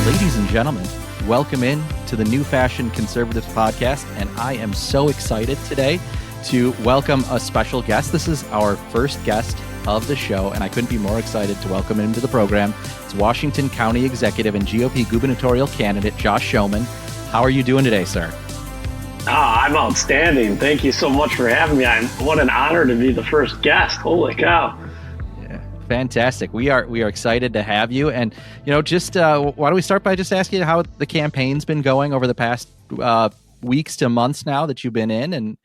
Ladies and gentlemen, welcome in to the New Fashion Conservatives podcast, and I am so excited today to welcome a special guest. This is our first guest of the show, and I couldn't be more excited to welcome him to the program. It's Washington County Executive and GOP gubernatorial candidate Josh Schoemann. How are you doing today, sir? I'm outstanding. Thank you so much for having me. What an honor to be the first guest. Holy cow. Fantastic. We are excited to have you. And, just why don't we start by just asking you how the campaign's been going over the past weeks to months now that you've been in, and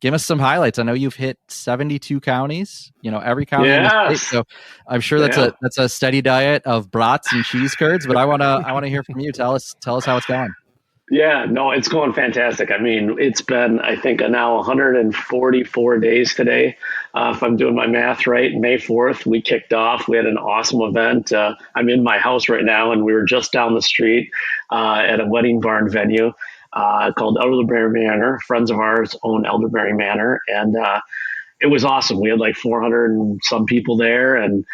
give us some highlights. I know you've hit 72 counties, every county in the state. So I'm sure that's a steady diet of brats and cheese curds, but I want to hear from you. Tell us how it's going. Yeah, no, it's going fantastic. I mean, it's been, I think, now 144 days today. If I'm doing my math right, May 4th, we kicked off. We had an awesome event. I'm in my house right now, and we were just down the street at a wedding barn venue called Elderberry Manor. Friends of ours own Elderberry Manor, and it was awesome. We had like 400 and some people there, and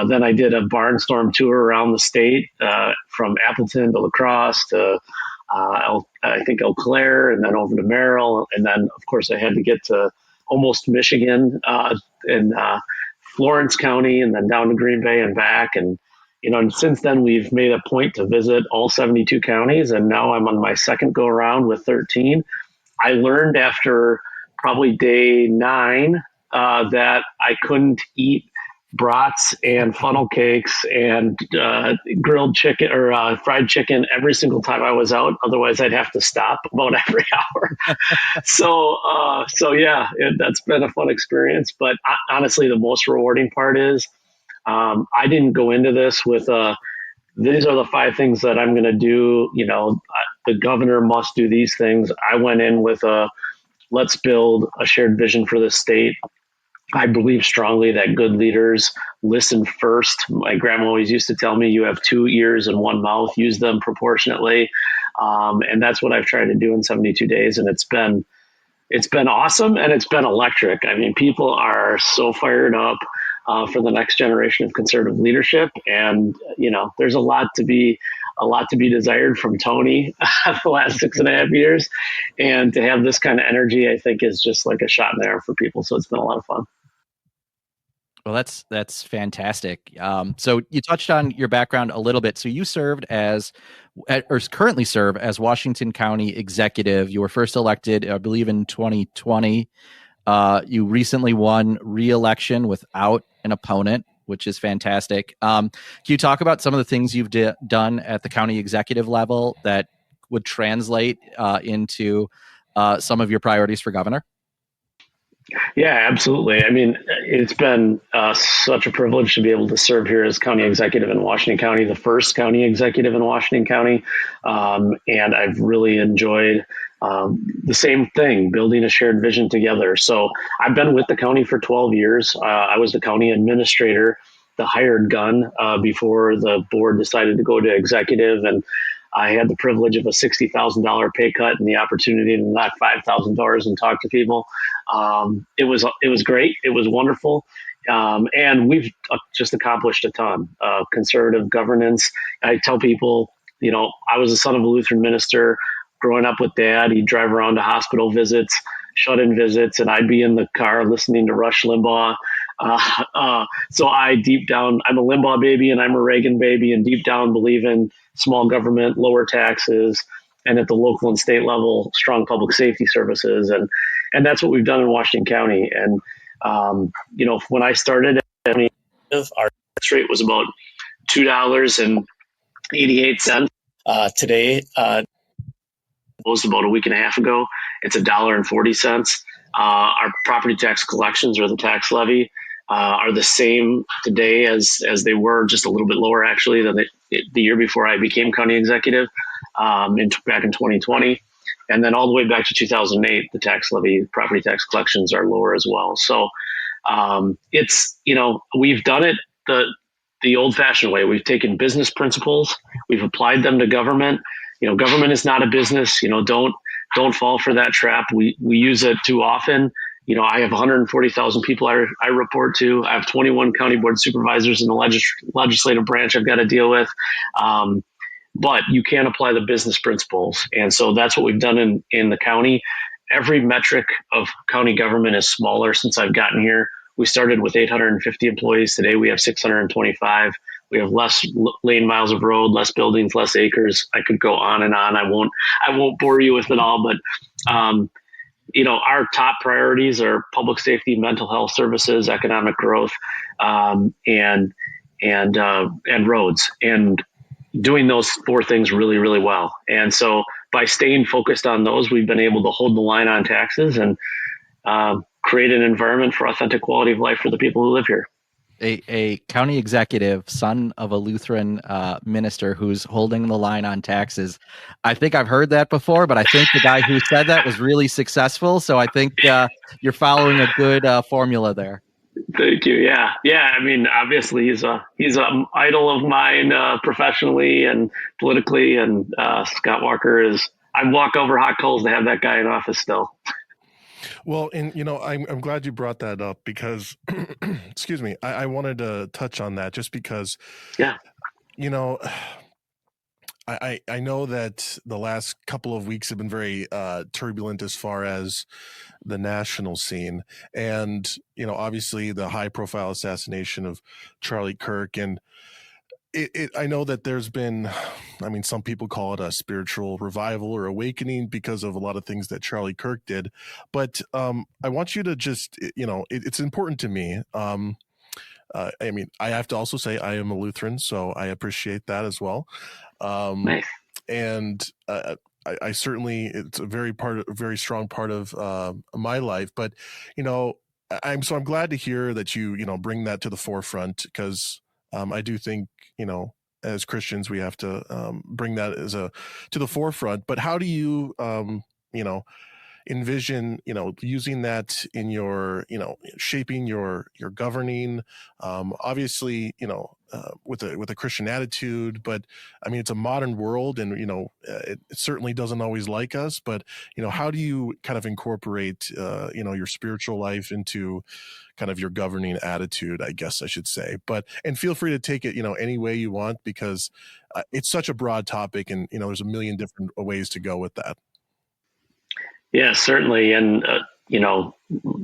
then I did a barnstorm tour around the state from Appleton to La Crosse to I think Eau Claire, and then over to Merrill. And then, of course, I had to get to almost Michigan and Florence County, and then down to Green Bay and back. And, and since then, we've made a point to visit all 72 counties. And now I'm on my second go around with 13. I learned after probably day 9 that I couldn't eat brats and funnel cakes and grilled chicken or fried chicken every single time I was out. Otherwise, I'd have to stop about every hour. So that's been a fun experience. But honestly, the most rewarding part is I didn't go into this with these are the 5 things that I'm going to do. The governor must do these things. I went in with let's build a shared vision for the state. I believe strongly that good leaders listen first. My grandma always used to tell me, you have 2 ears and 1 mouth, use them proportionately. And that's what I've tried to do in 72 days. And it's been awesome, and it's been electric. I mean, people are so fired up for the next generation of conservative leadership. And, there's a lot to be desired from Tony the last 6.5 years. And to have this kind of energy, I think, is just like a shot in the arm for people. So it's been a lot of fun. Well, that's fantastic. So you touched on your background a little bit. So you currently serve as Washington County Executive. You were first elected, I believe, in 2020. You recently won re-election without an opponent, which is fantastic. Can you talk about some of the things you've done at the county executive level that would translate into some of your priorities for governor? Yeah, absolutely. I mean, it's been such a privilege to be able to serve here as county executive in Washington County, the first county executive in Washington County. And I've really enjoyed the same thing, building a shared vision together. So I've been with the county for 12 years. I was the county administrator, the hired gun, before the board decided to go to executive. And I had the privilege of a $60,000 pay cut and the opportunity to knock $5,000 and talk to people. It was great. It was wonderful. And we've just accomplished a ton of conservative governance. I tell people, I was the son of a Lutheran minister growing up with Dad. He'd drive around to hospital visits, shut-in visits, and I'd be in the car listening to Rush Limbaugh. So I deep down, I'm a Limbaugh baby and I'm a Reagan baby, and deep down believe in small government, lower taxes, and at the local and state level, strong public safety services. And that's what we've done in Washington County. And, when I started, our tax rate was about $2.88. Today, was about a week and a half ago, it's $1.40. Our property tax collections, or the tax levy, are the same today as they were, just a little bit lower actually than the year before I became county executive, back in 2020. And then all the way back to 2008, the tax levy, property tax collections are lower as well. So it's, we've done it the old fashioned way. We've taken business principles, we've applied them to government. Government is not a business. Don't fall for that trap. We use it too often. I have 140,000 people I report to. I have 21 county board supervisors in the legislative branch I've got to deal with. but you can apply the business principles. And so that's what we've done in the county. Every metric of county government is smaller since I've gotten here. We started with 850 employees. Today we have 625. We have less lane miles of road, less buildings, less acres. I could go on and on. I won't bore you with it all, but our top priorities are public safety, mental health services, economic growth, and roads, and doing those four things really, really well. And so by staying focused on those, we've been able to hold the line on taxes and create an environment for authentic quality of life for the people who live here. A county executive, son of a Lutheran minister, who's holding the line on taxes. I think I've heard that before, but I think the guy who said that was really successful. So I think you're following a good formula there. Thank you. Yeah. I mean, obviously he's an idol of mine professionally and politically. And Scott Walker I walk over hot coals to have that guy in office still. Well, and I'm glad you brought that up because, excuse me, I wanted to touch on that just because, yeah, I know that the last couple of weeks have been very turbulent as far as the national scene, and obviously the high-profile assassination of Charlie Kirk, and I know that there's been, some people call it a spiritual revival or awakening because of a lot of things that Charlie Kirk did. But I want you to just, it's important to me. I have to also say I am a Lutheran, so I appreciate that as well. Nice. And I certainly, it's a very strong part of my life. But, I'm glad to hear that you bring that to the forefront because I do think, as Christians, we have to bring that to the forefront. But how do you, envision, using that in your, shaping your governing, obviously, with a Christian attitude, but it's a modern world and, it certainly doesn't always like us, but, how do you kind of incorporate, your spiritual life into kind of your governing attitude, I guess I should say, and feel free to take it, any way you want, because it's such a broad topic and, there's a million different ways to go with that. Yeah, certainly. And,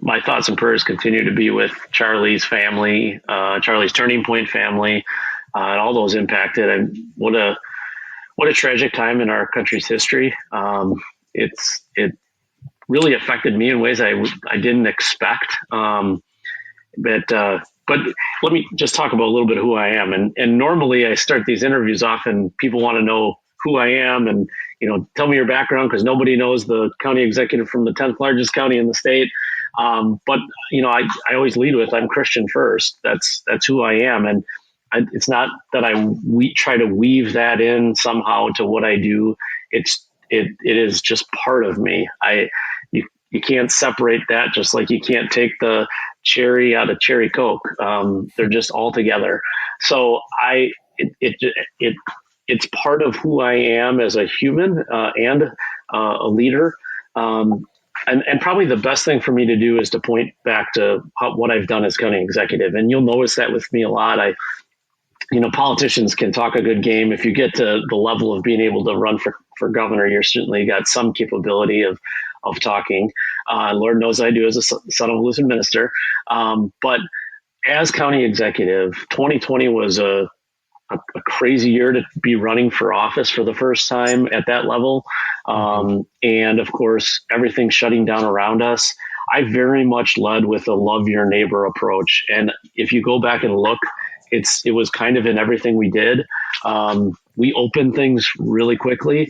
my thoughts and prayers continue to be with Charlie's family, Charlie's Turning Point family, and all those impacted. And what a tragic time in our country's history. It really affected me in ways I didn't expect. But let me just talk about a little bit of who I am. And normally I start these interviews off and people want to know who I am and, tell me your background because nobody knows the county executive from the 10th largest county in the state. But I always lead with I'm Christian first. That's who I am. And it's not that we try to weave that in somehow to what I do. It is just part of me. You can't separate that, just like you can't take the cherry out of cherry Coke. They're just all together. So it's part of who I am as a human and a leader. And probably the best thing for me to do is to point back to what I've done as county executive. And you'll notice that with me a lot. Politicians can talk a good game. If you get to the level of being able to run for governor, you're certainly got some capability of talking. Lord knows I do as a son of a Lutheran minister. But as county executive, 2020 was a crazy year to be running for office for the first time at that level. And of course, everything shutting down around us. I very much led with a love your neighbor approach. And if you go back and look, it was kind of in everything we did. We opened things really quickly.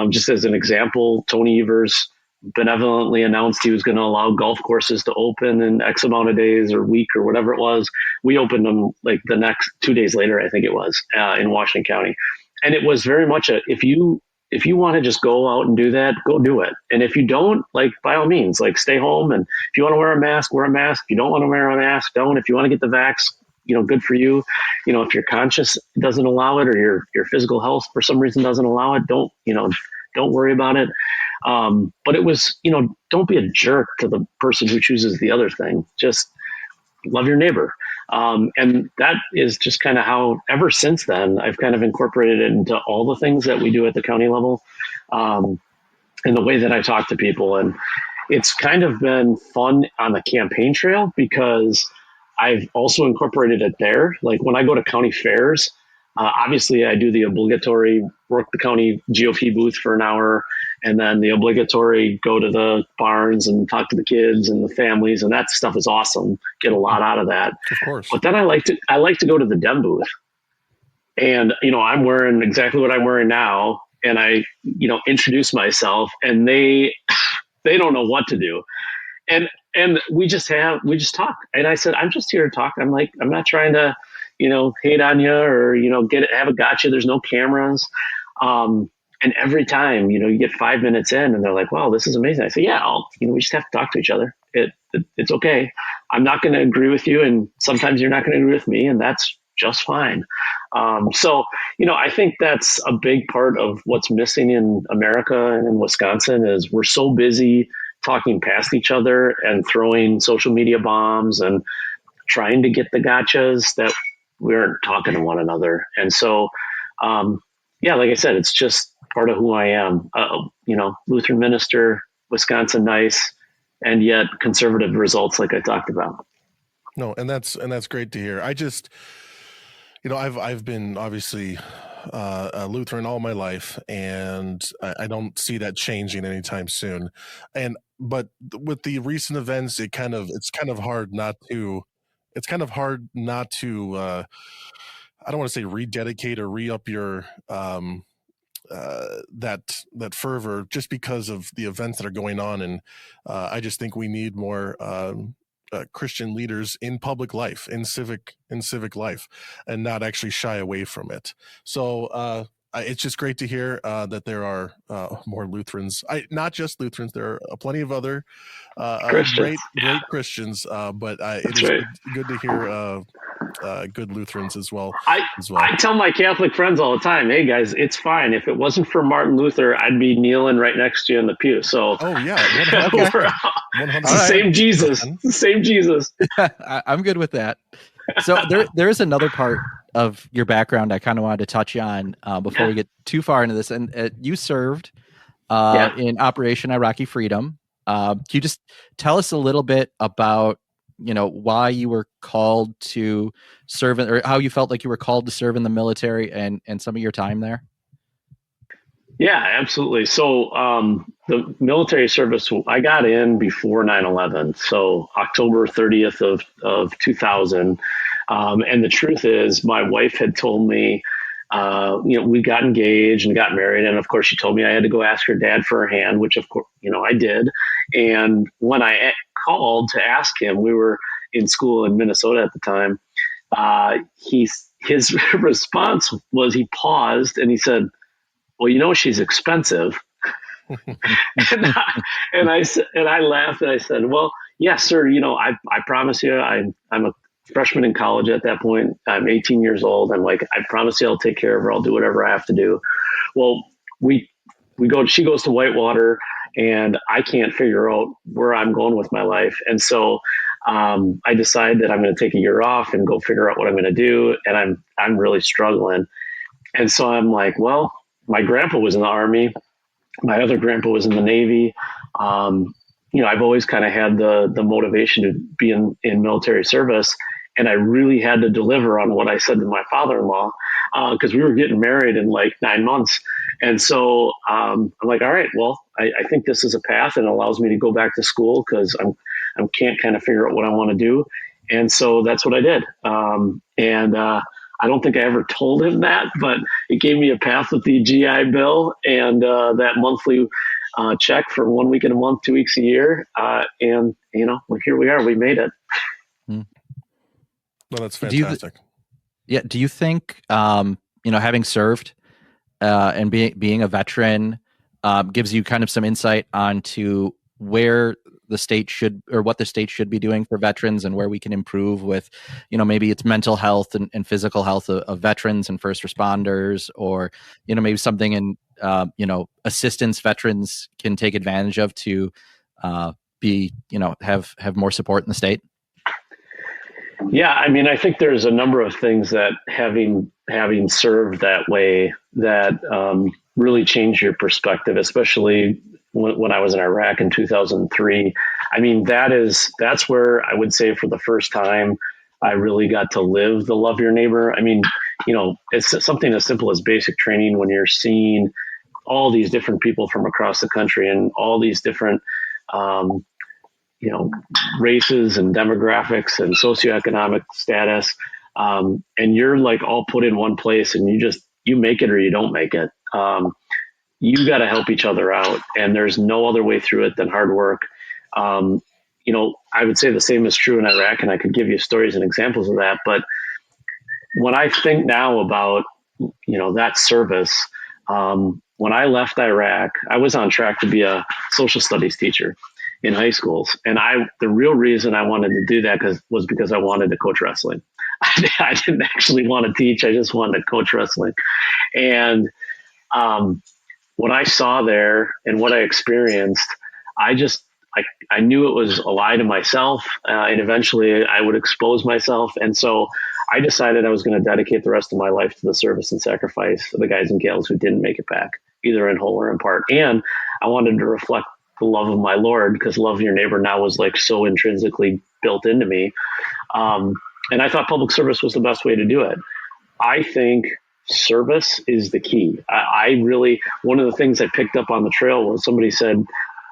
Just as an example, Tony Evers benevolently announced he was going to allow golf courses to open in X amount of days or week or whatever it was. We opened them like the next 2 days later, I think it was, in Washington County. And it was very much if you want to just go out and do that, go do it. And if you don't, like, by all means, like, stay home. And if you want to wear a mask, wear a mask. If you don't want to wear a mask, don't. If you want to get the vax, good for you. If your conscience doesn't allow it or your physical health for some reason doesn't allow it, don't worry about it. But it was, don't be a jerk to the person who chooses the other thing. Just love your neighbor. And that is just kind of how, ever since then, I've kind of incorporated it into all the things that we do at the county level, and the way that I talk to people. And it's kind of been fun on the campaign trail because I've also incorporated it there. Like when I go to county fairs, obviously I do the obligatory work the county GOP booth for an hour, and then the obligatory go to the barns and talk to the kids and the families, and that stuff is awesome. Get a lot out of that. Of course. But then I like to go to the Dem booth, and I'm wearing exactly what I'm wearing now, and I introduce myself, and they don't know what to do, and we just talk, and I said, I'm just here to talk. I'm not trying to hate on you or have a gotcha. There's no cameras. And every time, you get 5 minutes in and they're like, wow, this is amazing. I say, yeah, we just have to talk to each other. It's okay. I'm not going to agree with you. And sometimes you're not going to agree with me, and that's just fine. So, I think that's a big part of what's missing in America and in Wisconsin is we're so busy talking past each other and throwing social media bombs and trying to get the gotchas that we aren't talking to one another. And so, like I said, it's just part of who I am. Lutheran minister, Wisconsin nice, and yet conservative results, like I talked about. No, and that's great to hear. I just, I've been obviously a Lutheran all my life, and I don't see that changing anytime soon. But with the recent events, it's kind of hard not to. It's kind of hard not to. I don't want to say rededicate or re-up your that fervor just because of the events that are going on, and I just think we need more Christian leaders in public life, in civic life, and not actually shy away from it. So it's just great to hear that there are more Lutherans. Not just Lutherans. There are plenty of other great Christians. But it is good to hear good Lutherans as well. I tell my Catholic friends all the time, hey guys, it's fine. If it wasn't for Martin Luther, I'd be kneeling right next to you in the pew. So oh yeah, 100%. Same Jesus. Same Jesus. I'm good with that. So there is another part of your background I kind of wanted to touch on before we get too far into this. And you served in Operation Iraqi Freedom. Can you just tell us a little bit about why you were called to serve or how you felt like you were called to serve in the military and some of your time there? Yeah, absolutely. So the military service, I got in before 9/11. So October 30th of 2000. And the truth is my wife had told me, we got engaged and got married. And of course she told me I had to go ask her dad for her hand, which of course, I did. And when I called to ask him, we were in school in Minnesota at the time. His response was he paused and he said, well, she's expensive. and I laughed and I said, well, yes, sir. I promise you, I'm a freshman in college at that point. I'm 18 years old. I'm like, I promise you I'll take care of her. I'll do whatever I have to do. Well, she goes to Whitewater and I can't figure out where I'm going with my life. And so I decide that I'm going to take a year off and go figure out what I'm going to do. And I'm really struggling. And so I'm like, well, my grandpa was in the Army. My other grandpa was in the Navy. I've always kind of had the motivation to be in military service. And I really had to deliver on what I said to my father-in-law because we were getting married in like 9 months. And so I'm like, all right, well, I think this is a path and allows me to go back to school because I can't kind of figure out what I want to do. And so that's what I did. I don't think I ever told him that, but it gave me a path with the GI Bill and that monthly check for 1 week in a month, 2 weeks a year. And here we are. We made it. Well, that's fantastic. Do you think, having served and being a veteran gives you kind of some insight onto where the state should, or what the state should be doing for veterans and where we can improve with, maybe it's mental health and physical health of veterans and first responders, or, maybe something in, assistance veterans can take advantage of to be, have more support in the state? Yeah, I mean, I think there's a number of things that having served that way that really changed your perspective, especially when I was in Iraq in 2003. I mean, that's where I would say for the first time I really got to live the love your neighbor. I mean, it's something as simple as basic training when you're seeing all these different people from across the country and all these different um, you know, races and demographics and socioeconomic status. And you're like all put in one place and you make it or you don't make it. You got to help each other out. And there's no other way through it than hard work. I would say the same is true in Iraq, and I could give you stories and examples of that. But when I think now about, that service, when I left Iraq, I was on track to be a social studies teacher in high schools. And the real reason I wanted to do that was because I wanted to coach wrestling. I didn't actually want to teach. I just wanted to coach wrestling. And what I saw there and what I experienced, I knew it was a lie to myself, and eventually I would expose myself. And so I decided I was going to dedicate the rest of my life to the service and sacrifice of the guys and gals who didn't make it back, either in whole or in part. And I wanted to reflect the love of my Lord, because love your neighbor now was like so intrinsically built into me. And I thought public service was the best way to do it. I think service is the key. One of the things I picked up on the trail was somebody said,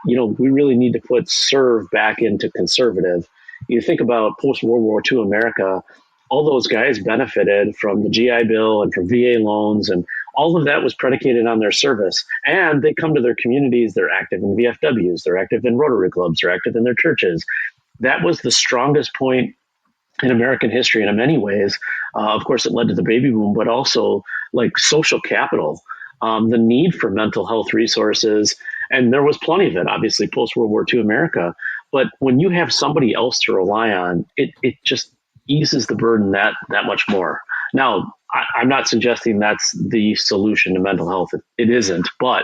we really need to put serve back into conservative. You think about post-World War II America, all those guys benefited from the GI Bill and from VA loans, and all of that was predicated on their service. And they come to their communities, they're active in VFWs, they're active in Rotary clubs, they're active in their churches. That was the strongest point in American history. And in many ways, of course, it led to the baby boom, but also like social capital, the need for mental health resources. And there was plenty of it, obviously, post-World War II America. But when you have somebody else to rely on, it just eases the burden that much more. Now, I'm not suggesting that's the solution to mental health. It isn't. But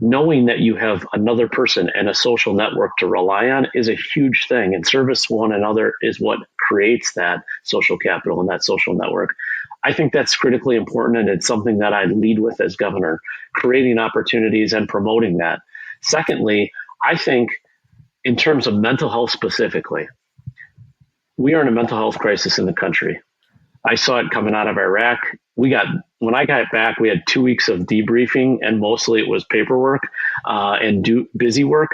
knowing that you have another person and a social network to rely on is a huge thing. And service to one another is what creates that social capital and that social network. I think that's critically important, and it's something that I lead with as governor, creating opportunities and promoting that. Secondly, I think in terms of mental health specifically, we are in a mental health crisis in the country. I saw it coming out of Iraq. When I got back, we had 2 weeks of debriefing, and mostly it was paperwork and busy work.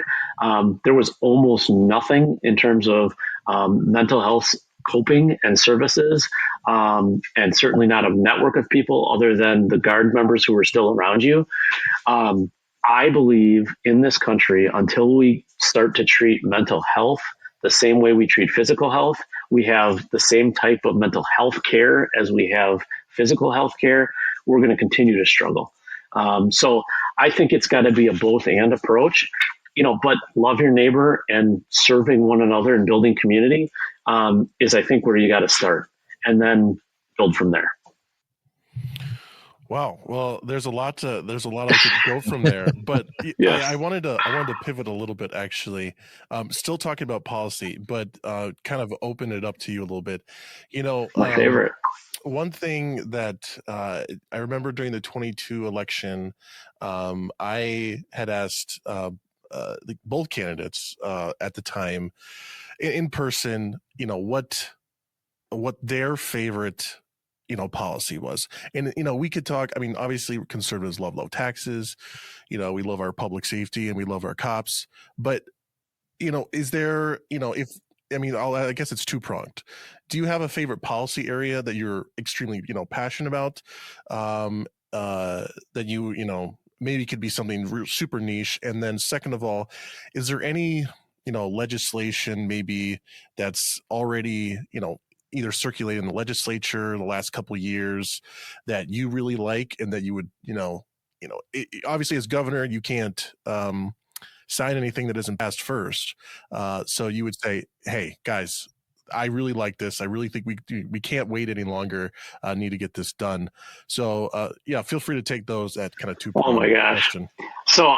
There was almost nothing in terms of mental health coping and services, and certainly not a network of people other than the guard members who were still around you. I believe in this country, until we start to treat mental health the same way we treat physical health, we have the same type of mental health care as we have physical health care, we're going to continue to struggle. So I think it's got to be a both and approach, but love your neighbor and serving one another and building community is, I think, where you got to start, and then build from there. Wow. Well, there's a lot I could go from there, but yes. I wanted to pivot a little bit, actually. Still talking about policy, but kind of open it up to you a little bit. My favorite. One thing that I remember during the 22 election, I had asked both candidates at the time in person, what their favorite policy was. And, we could talk, obviously conservatives love low taxes, we love our public safety and we love our cops, but, is there, I guess it's two-pronged. Do you have a favorite policy area that you're extremely, passionate about, that maybe could be something super niche? And then second of all, is there any, legislation maybe that's already, either circulated in the legislature the last couple of years that you really like, and that you would, obviously as governor, you can't sign anything that isn't passed first. So you would say, hey guys, I really like this. I really think we can't wait any longer. Need to get this done. So feel free to take those at kind of two. Oh my gosh. Question. So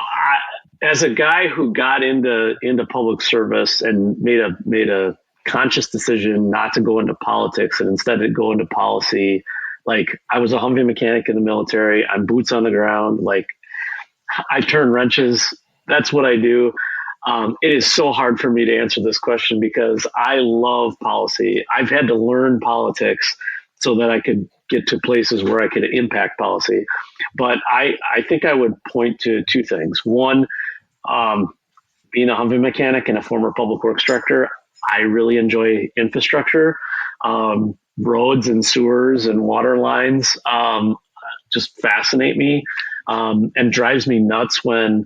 as a guy who got into public service and made a conscious decision not to go into politics and instead to go into policy. Like, I was a Humvee mechanic in the military. I'm boots on the ground. Like, I turn wrenches. That's what I do. It is so hard for me to answer this question because I love policy. I've had to learn politics so that I could get to places where I could impact policy. But I think I would point to two things. One, being a Humvee mechanic and a former public works director, I really enjoy infrastructure, roads and sewers and water lines. Just fascinate me, and drives me nuts when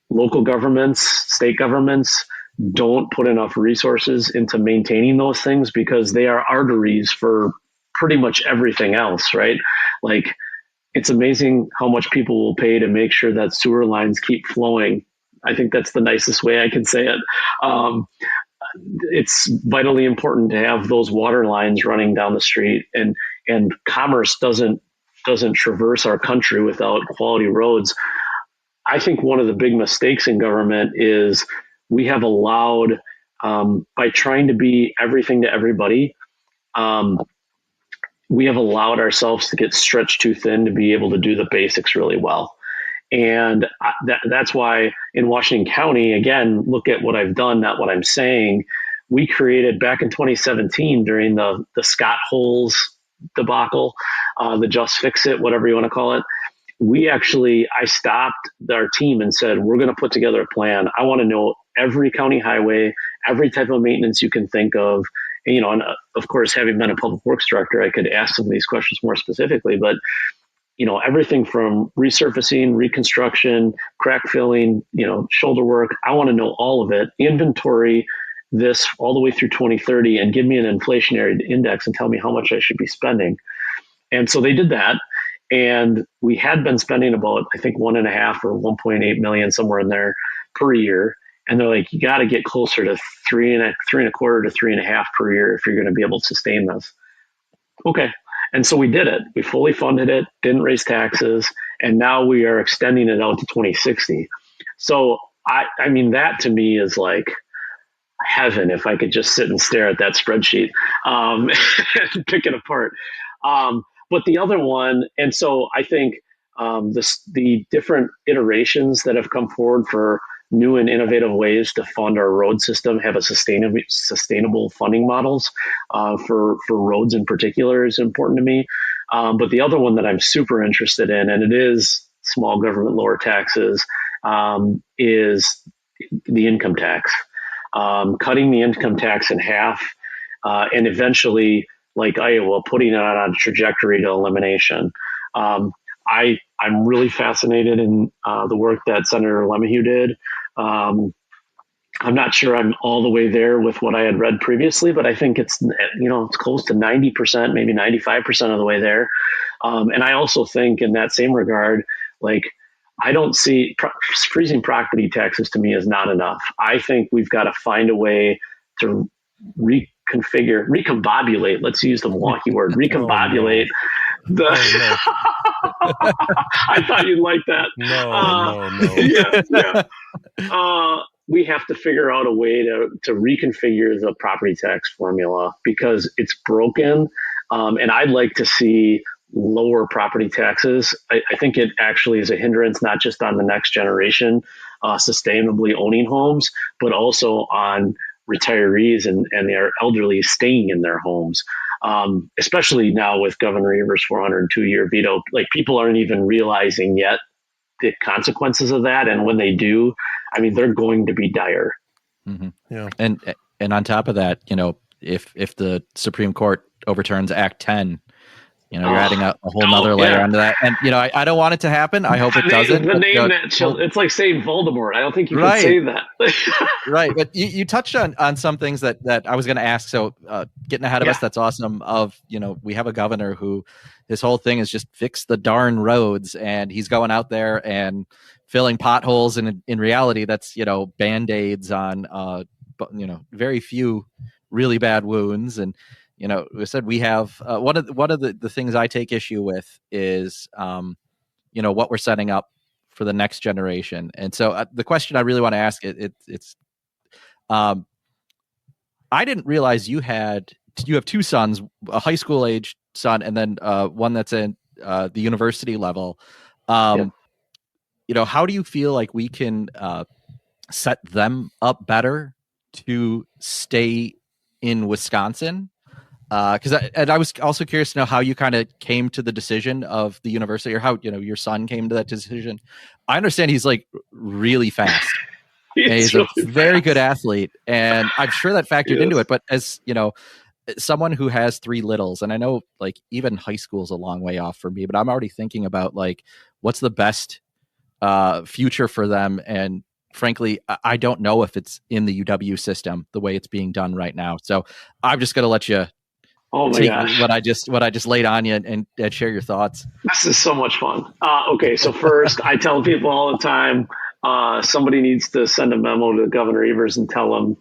local governments, state governments don't put enough resources into maintaining those things because they are arteries for pretty much everything else, right? Like, it's amazing how much people will pay to make sure that sewer lines keep flowing. I think that's the nicest way I can say it. It's vitally important to have those water lines running down the street, and commerce doesn't traverse our country without quality roads. I think one of the big mistakes in government is we have allowed, by trying to be everything to everybody, we have allowed ourselves to get stretched too thin to be able to do the basics really well. And that's why in Washington County, again, look at what I've done, not what I'm saying. We created back in 2017 during the Scott Holes debacle, the Just Fix It, whatever you want to call it. I stopped our team and said, we're going to put together a plan. I want to know every county highway, every type of maintenance you can think of. And of course, having been a public works director, I could ask some of these questions more specifically, but everything from resurfacing, reconstruction, crack filling, shoulder work. I want to know all of it, inventory this all the way through 2030 and give me an inflationary index and tell me how much I should be spending. And so they did that. And we had been spending about, I think, 1.5 or 1.8 million, somewhere in there, per year. And they're like, you got to get closer to 3.25 to 3.5 per year if you're going to be able to sustain this. Okay. And so we did it. We fully funded it, didn't raise taxes, and now we are extending it out to 2060. So I mean, that to me is like heaven if I could just sit and stare at that spreadsheet and pick it apart. But the other one, and so I think the different iterations that have come forward for new and innovative ways to fund our road system have a sustainable funding models for roads in particular is important to me. But the other one that I'm super interested in, and it is small government lower taxes, is the income tax. Cutting the income tax in half, and eventually, like Iowa, putting it on a trajectory to elimination. I'm really fascinated in the work that Senator Lemahieu did. I'm not sure I'm all the way there with what I had read previously, but I think it's close to 90%, maybe 95% of the way there. And I also think in that same regard, like, I don't see freezing property taxes to me is not enough. I think we've got to find a way to recombobulate. Let's use the wonky word, recombobulate. I thought you'd like that. No. Yeah. We have to figure out a way to reconfigure the property tax formula because it's broken. And I'd like to see lower property taxes. I think it actually is a hindrance, not just on the next generation sustainably owning homes, but also on retirees and their elderly staying in their homes. Especially now with Governor Evers' 402-year veto, like, people aren't even realizing yet the consequences of that. And when they do, I mean, they're going to be dire. Mm-hmm. Yeah. And on top of that, if the Supreme Court overturns Act 10, you're adding a whole nother layer onto that. And, I don't want it to happen. I hope it doesn't. It's like saying Voldemort. I don't think you can say that. Right. But you touched on some things that I was going to ask. So getting ahead of us, that's awesome. We have a governor who his whole thing is just fix the darn roads. And he's going out there and filling potholes. And in reality, that's, Band-Aids on, very few really bad wounds. And, we said we have one of the things I take issue with is, what we're setting up for the next generation. And so the question I really want to ask it's I didn't realize you have two sons, a high school age son, and then one that's in the university level. Yeah. How do you feel like we can set them up better to stay in Wisconsin? Because I was also curious to know how you kind of came to the decision of the university, or how your son came to that decision. I understand he's like really fast. And It's he's a really very good fast. athlete, and I'm sure that factored into Yes. it. But as someone who has three littles, and I know like even high school is a long way off for me, but I'm already thinking about like what's the best future for them. And frankly, I don't know if it's in the UW system the way it's being done right now. So I'm just going to let you Oh my take gosh. what I just laid on you and share your thoughts. This is so much fun. Okay, so first, I tell people all the time, somebody needs to send a memo to Governor Evers and tell him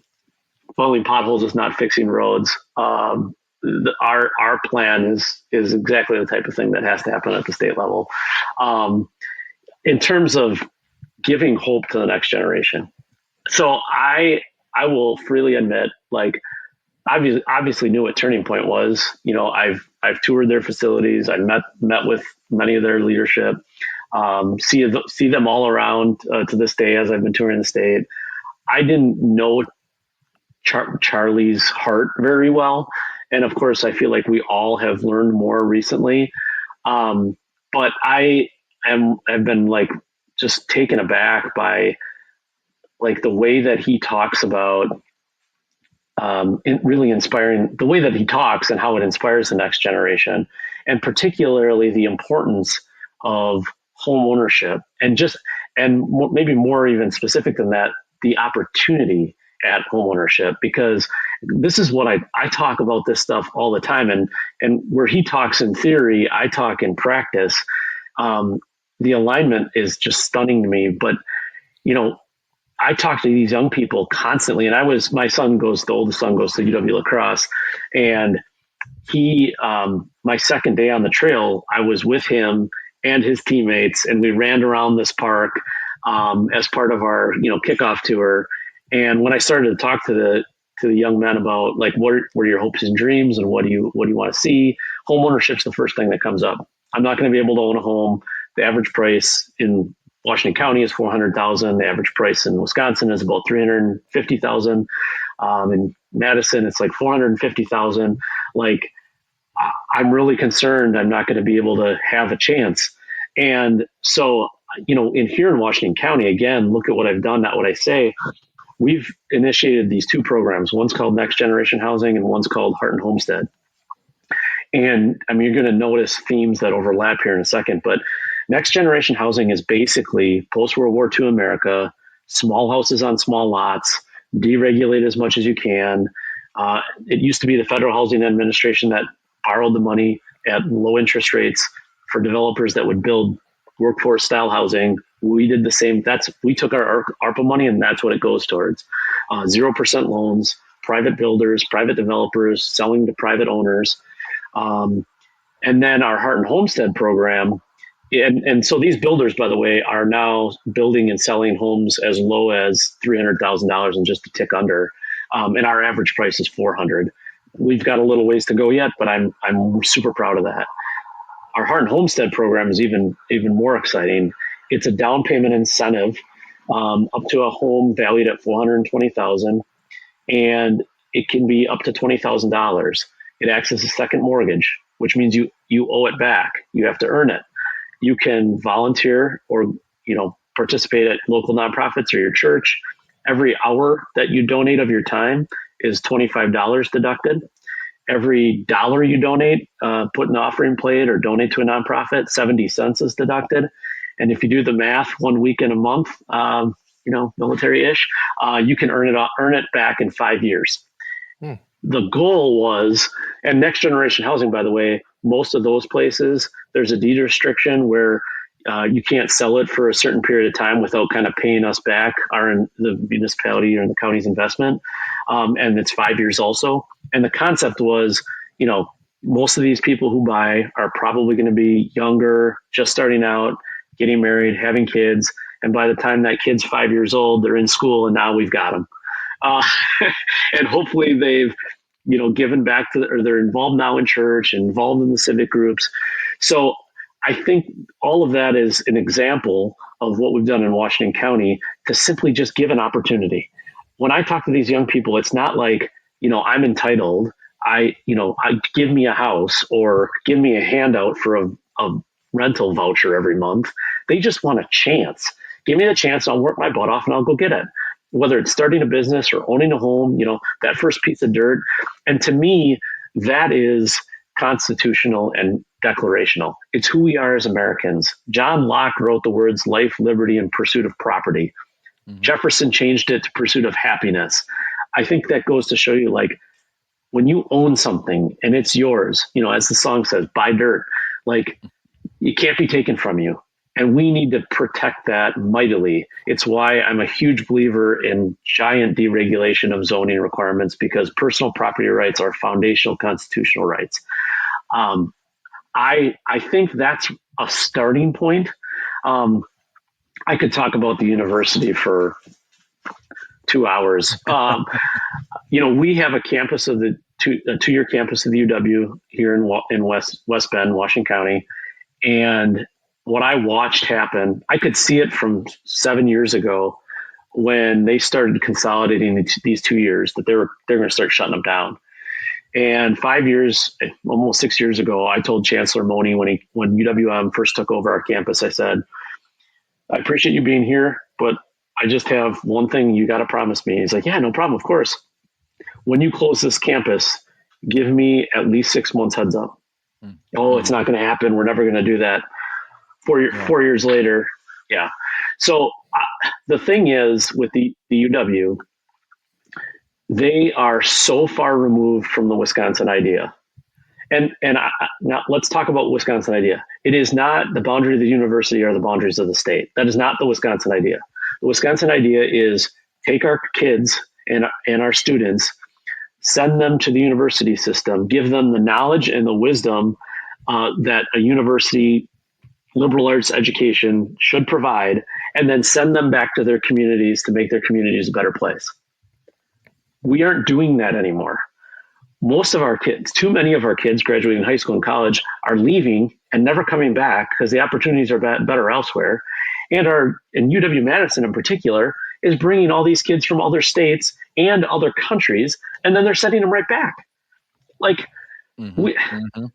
filling potholes is not fixing roads. Our plan is exactly the type of thing that has to happen at the state level. In terms of giving hope to the next generation, so I will freely admit, like, obviously knew what Turning Point was. I've toured their facilities. I met with many of their leadership. See them all around to this day as I've been touring the state. I didn't know Charlie's heart very well, and of course, I feel like we all have learned more recently. But have been like just taken aback by like the way that he talks about really inspiring, the way that he talks and how it inspires the next generation, and particularly the importance of home ownership, and maybe more even specific than that, the opportunity at home ownership. Because this is what I talk about this stuff all the time, and where he talks in theory, I talk in practice. The alignment is just stunning to me. But I talk to these young people constantly, and the oldest son goes to UW La Crosse, and he, my second day on the trail, I was with him and his teammates, and we ran around this park as part of our kickoff tour. And when I started to talk to the young men about like what are your hopes and dreams and what do you want to see, home ownership's the first thing that comes up. I'm not going to be able to own a home. The average price in Washington County is $400,000. The average price in Wisconsin is about $350,000. In Madison, it's like $450,000. Like, I'm really concerned I'm not going to be able to have a chance. And so, here in Washington County, again, look at what I've done, not what I say. We've initiated these two programs. One's called Next Generation Housing and one's called Heart and Homestead. And I mean, you're going to notice themes that overlap here in a second, but Next Generation Housing is basically post-World War II America, small houses on small lots, deregulate as much as you can. It used to be the Federal Housing Administration that borrowed the money at low interest rates for developers that would build workforce style housing. We did the same. We took our ARPA money, and that's what it goes towards. 0% loans, private builders, private developers selling to private owners. And then our Heart and Homestead program. And so these builders, by the way, are now building and selling homes as low as $300,000 and just a tick under. And our average price is $400,000. We've got a little ways to go yet, but I'm super proud of that. Our Heart and Homestead program is even more exciting. It's a down payment incentive up to a home valued at $420,000, and it can be up to $20,000. It acts as a second mortgage, which means you owe it back. You have to earn it. You can volunteer or participate at local nonprofits or your church. Every hour that you donate of your time is $25 deducted. Every dollar you donate, put an offering plate or donate to a nonprofit, 70 cents is deducted. And if you do the math, 1 week in a month, military-ish, you can earn it back in 5 years. The goal was, and Next Generation Housing, by the way, most of those places, there's a deed restriction where you can't sell it for a certain period of time without kind of paying us back the municipality or the county's investment. And it's 5 years also. And the concept was, most of these people who buy are probably going to be younger, just starting out, getting married, having kids. And by the time that kid's 5 years old, they're in school and now we've got them. uh, and hopefully they've given back to, or they're involved now in church, involved in the civic groups. So I think all of that is an example of what we've done in Washington County to simply just give an opportunity. When I talk to these young people, it's not like, I'm entitled. I give me a house or give me a handout for a rental voucher every month. They just want a chance. Give me the chance. I'll work my butt off and I'll go get it. Whether it's starting a business or owning a home, that first piece of dirt. And to me, that is constitutional and declarational. It's who we are as Americans. John Locke wrote the words life, liberty, and pursuit of property. Mm-hmm. Jefferson changed it to pursuit of happiness. I think that goes to show you, like, when you own something and it's yours, as the song says, buy dirt, like, it can't be taken from you. And we need to protect that mightily. It's why I'm a huge believer in giant deregulation of zoning requirements, because personal property rights are foundational constitutional rights. I think that's a starting point. I could talk about the university for 2 hours. We have a campus of a two-year campus of the UW here in West Bend, Washington County, and what I watched happen, I could see it from 7 years ago when they started consolidating these 2 years, that they're going to start shutting them down. And 5 years, almost 6 years ago, I told Chancellor Money when UWM first took over our campus, I said, I appreciate you being here, but I just have one thing you got to promise me. He's like, yeah, no problem, of course. When you close this campus, give me at least 6 months heads up. Mm-hmm. Oh, it's not going to happen. We're never going to do that. 4 years later. Yeah. So the thing is with the UW, they are so far removed from the Wisconsin idea. And now let's talk about Wisconsin idea. It is not the boundary of the university or the boundaries of the state. That is not the Wisconsin idea. The Wisconsin idea is take our kids and our students, send them to the university system, give them the knowledge and the wisdom that a university liberal arts education should provide, and then send them back to their communities to make their communities a better place. We aren't doing that anymore. Most of our kids, too many of our kids graduating high school and college, are leaving and never coming back because the opportunities are better elsewhere. And UW-Madison in particular is bringing all these kids from other states and other countries, and then they're sending them right back. Like,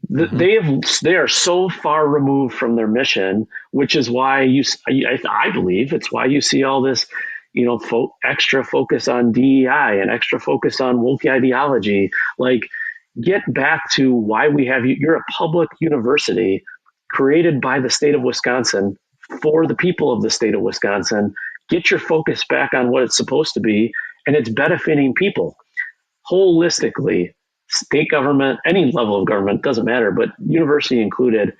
they are so far removed from their mission, which is why I believe it's why you see all this, extra focus on DEI and extra focus on woke ideology. Like, get back to why we have you. You're a public university created by the state of Wisconsin for the people of the state of Wisconsin. Get your focus back on what it's supposed to be, and it's benefiting people holistically. State government, any level of government, doesn't matter, but university included,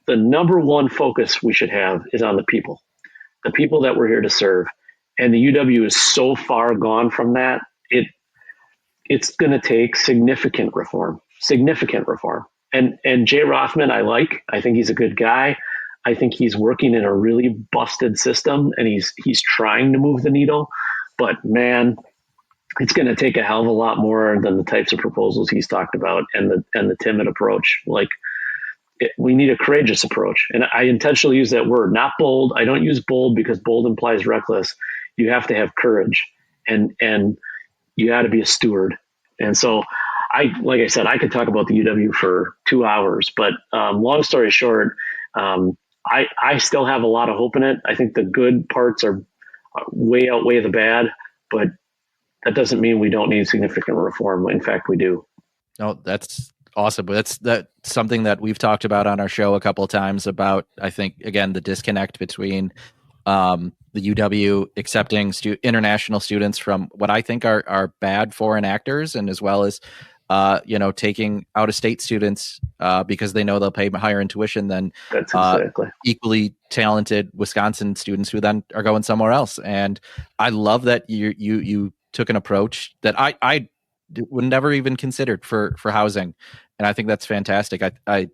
the number one focus we should have is on the people that we're here to serve. And the UW is so far gone from that. It's going to take significant reform. And Jay Rothman, I think he's a good guy. I think he's working in a really busted system, and he's trying to move the needle, but man, it's going to take a hell of a lot more than the types of proposals he's talked about and the timid approach. Like, we need a courageous approach. And I intentionally use that word, not bold. I don't use bold because bold implies reckless. You have to have courage, and you got to be a steward. And so like I said, I could talk about the UW for 2 hours, but long story short, I still have a lot of hope in it. I think the good parts are way outweigh the bad, but that doesn't mean we don't need significant reform. In fact, we do. No, that's awesome. That's something that we've talked about on our show a couple of times about, I think, again, the disconnect between the UW accepting international students from what I think are bad foreign actors, and as well as taking out of state students because they know they'll pay higher in tuition than equally talented Wisconsin students who then are going somewhere else. And I love that you took an approach that I would never even considered for housing. And I think that's fantastic. I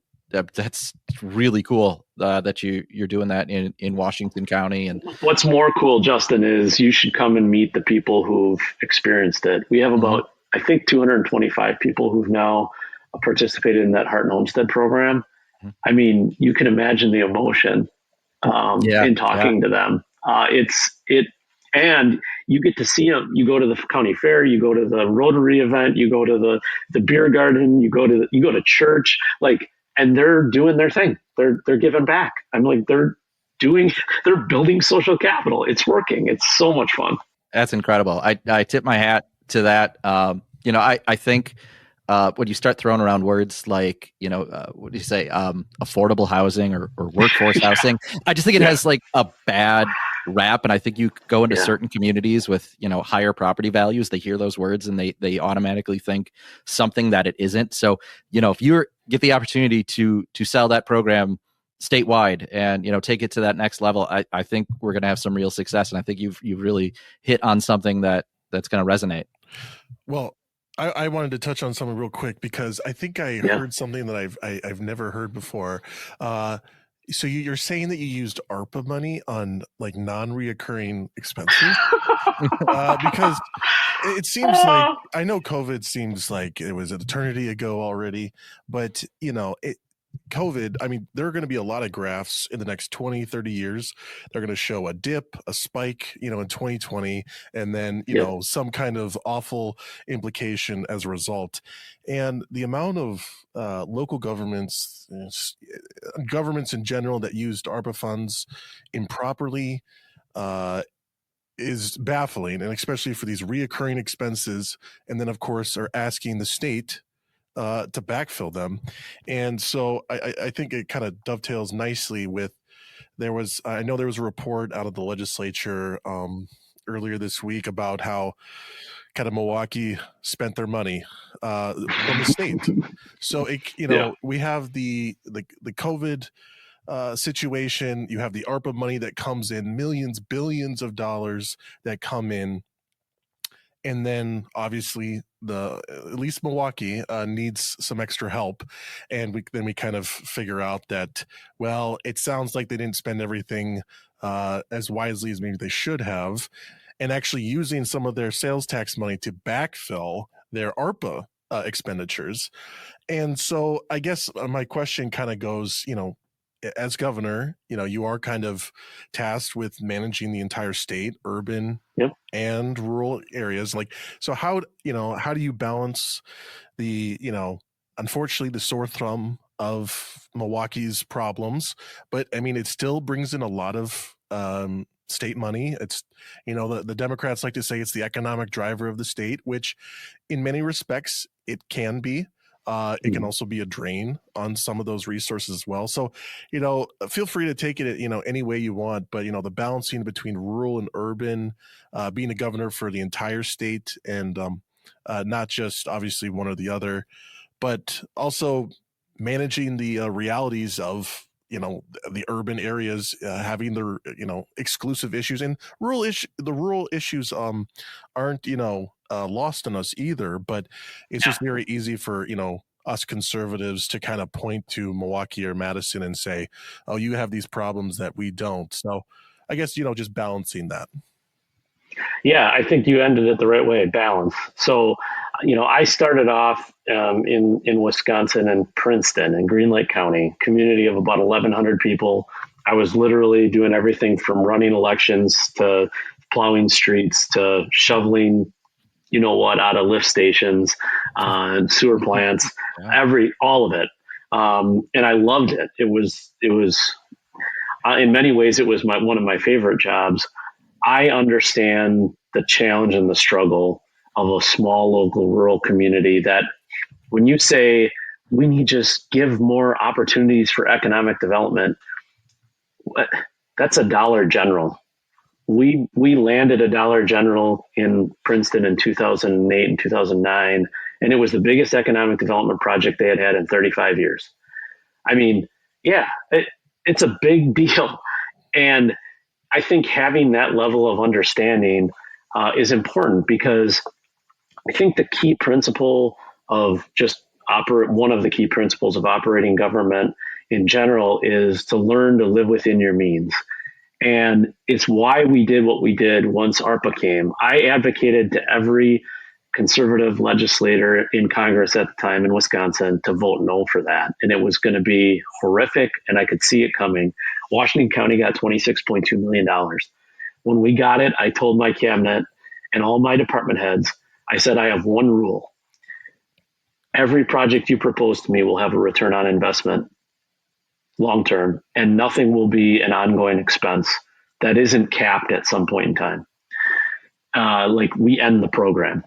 that's really cool that you're doing that in Washington County. And What's more cool, Justin, is you should come and meet the people who've experienced it. We have Mhm. about, I think, 225 people who've now participated in that Heart and Homestead program. Mhm. I mean, you can imagine the emotion Yeah, in yeah, talking to them. And you get to see them. You go to the county fair, you go to the Rotary event, you go to the beer garden, you go to church, like, and they're doing their thing. They're giving back. I'm like, doing, they're building social capital. It's working. It's so much fun. that's incredible. I tip my hat to that. I think when you start throwing around words like, what do you say, affordable housing or workforce Yeah. housing, I just think it Yeah. has like a bad rap. And I think you go into Yeah. certain communities with, higher property values, they hear those words and they automatically think something that it isn't. So, if you get the opportunity to sell that program statewide and take it to that next level, I think we're going to have some real success. And I think you've really hit on something that's going to resonate. Well, I wanted to touch on something real quick because I think I Yeah. heard something that I've never heard before. So you're saying that you used ARPA money on like non-reoccurring expenses? Because it seems like, I know COVID seems like it was an eternity ago already, but COVID, I mean, there are going to be a lot of graphs in the next 20, 30 years. They're going to show a dip, a spike, in 2020, and then, Yep. some kind of awful implication as a result. And the amount of local governments in general that used ARPA funds improperly is baffling, and especially for these reoccurring expenses. And then, of course, are asking the state to backfill them. And so I think it kind of dovetails nicely with, I know there was a report out of the legislature earlier this week about how kind of Milwaukee spent their money from the state. So Yeah. we have the COVID situation. You have the ARPA money that comes in, millions, billions of dollars that come in. And then obviously at least Milwaukee needs some extra help. And we kind of figure out that, well, it sounds like they didn't spend everything as wisely as maybe they should have, and actually using some of their sales tax money to backfill their ARPA expenditures. And so I guess my question kind of goes, as governor, you are kind of tasked with managing the entire state, urban Yep. and rural areas. Like, so how do you balance the, unfortunately the sore thumb of Milwaukee's problems, but I mean, it still brings in a lot of state money. It's, the Democrats like to say it's the economic driver of the state, which in many respects it can be. It can also be a drain on some of those resources as well. So, feel free to take it, any way you want, but, the balancing between rural and urban, being a governor for the entire state, and not just obviously one or the other, but also managing the realities of, the urban areas having their, exclusive issues, and the rural issues aren't, lost on us either, but it's just very easy for, us conservatives to kind of point to Milwaukee or Madison and say, oh, you have these problems that we don't. So I guess, just balancing that. Yeah, I think you ended it the right way, balance. So, I started off in Wisconsin and Princeton in Green Lake County, community of about 1,100 people. I was literally doing everything from running elections to plowing streets to shoveling, out of lift stations, sewer plants, Yeah. all of it. And I loved it. It was in many ways, it was one of my favorite jobs. I understand the challenge and the struggle of a small local rural community, that when you say we need to just give more opportunities for economic development, that's a Dollar General. We landed a Dollar General in Princeton in 2008 and 2009, and it was the biggest economic development project they had in 35 years. I mean, yeah, it's a big deal. And I think having that level of understanding is important, because I think the key principle of just one of the key principles of operating government in general is to learn to live within your means. And it's why we did what we did once ARPA came. I advocated to every conservative legislator in Congress at the time in Wisconsin to vote no for that. And it was going to be horrific, and I could see it coming. Washington County got $26.2 million. When we got it, I told my cabinet and all my department heads, I said, I have one rule. Every project you propose to me will have a return on investment long term, and nothing will be an ongoing expense that isn't capped at some point in time. Like we end the program.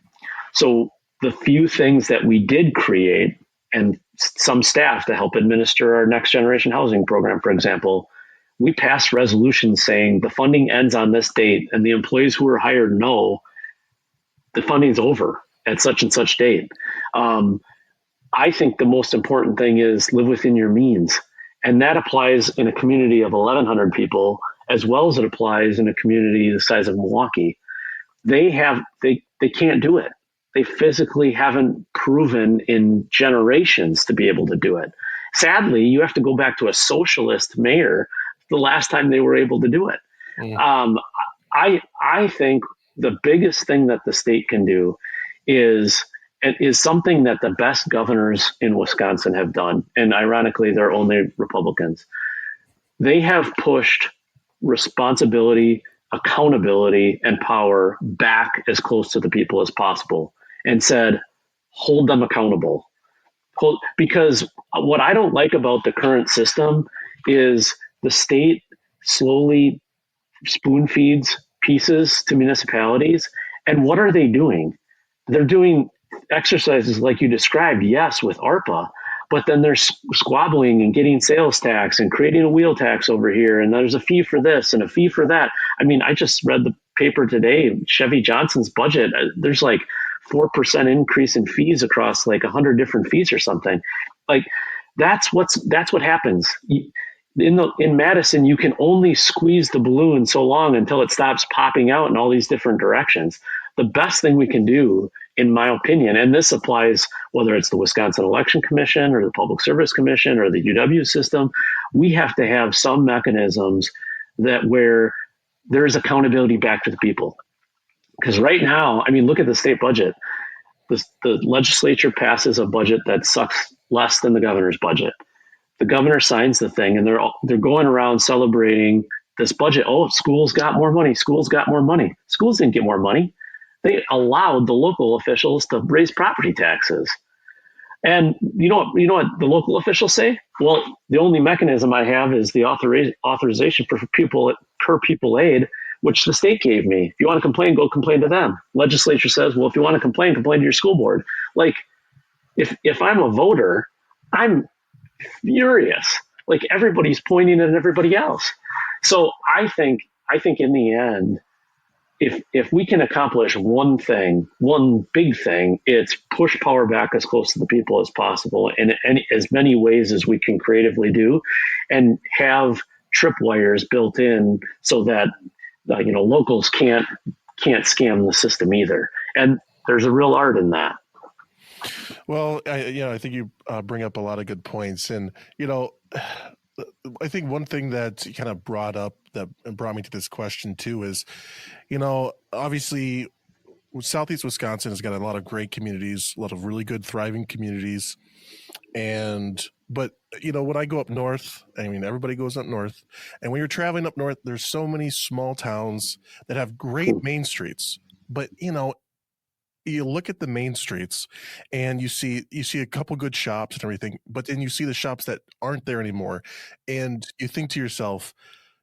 So the few things that we did create, and some staff to help administer our next generation housing program, for example, we passed resolutions saying the funding ends on this date, and the employees who were hired know the funding's over at such and such date. I think the most important thing is live within your means. And that applies in a community of 1,100 people, as well as it applies in a community the size of Milwaukee. They can't do it. They physically haven't proven in generations to be able to do it. Sadly, you have to go back to a socialist mayor the last time they were able to do it. I think the biggest thing that the state can do is something that the best governors in Wisconsin have done. And ironically, they're only Republicans. They have pushed responsibility, accountability, and power back as close to the people as possible and said, hold them accountable. Because what I don't like about the current system is the state slowly spoon feeds pieces to municipalities. And what are they doing? They're doing exercises like you described, yes, with ARPA, but then they're squabbling and getting sales tax and creating a wheel tax over here. And there's a fee for this and a fee for that. I mean, I just read the paper today, Chevy Johnson's budget. There's like 4% increase in fees across like 100 different fees or something. Like that's what happens. In Madison, you can only squeeze the balloon so long until it stops popping out in all these different directions. The best thing we can do, in my opinion, and this applies whether it's the Wisconsin Election Commission or the Public Service Commission or the UW system, we have to have some mechanisms that where there is accountability back to the people. Because right now, I mean, look at the state budget. The legislature passes a budget that sucks less than the governor's budget. The governor signs the thing, and they're going around celebrating this budget. Oh, schools got more money. Schools got more money. Schools didn't get more money. They allowed the local officials to raise property taxes. And you know what the local officials say? Well, the only mechanism I have is the authorization for per pupil aid, which the state gave me. If you want to complain, go complain to them. Legislature says, well, if you want to complain to your school board. Like, if I'm a voter, I'm furious. Like everybody's pointing at everybody else. So I think in the end, if we can accomplish one big thing, it's push power back as close to the people as possible in as many ways as we can creatively do, and have tripwires built in so that locals can't scam the system either. And there's a real art in that. Well, I think you bring up a lot of good points, and I think one thing that you kind of brought up that brought me to this question too is, obviously, Southeast Wisconsin has got a lot of great communities, a lot of really good, thriving communities, but when I go up north, I mean, everybody goes up north, and when you're traveling up north, there's so many small towns that have great main streets, but you look at the main streets and you see a couple good shops and everything, but then you see the shops that aren't there anymore. And you think to yourself,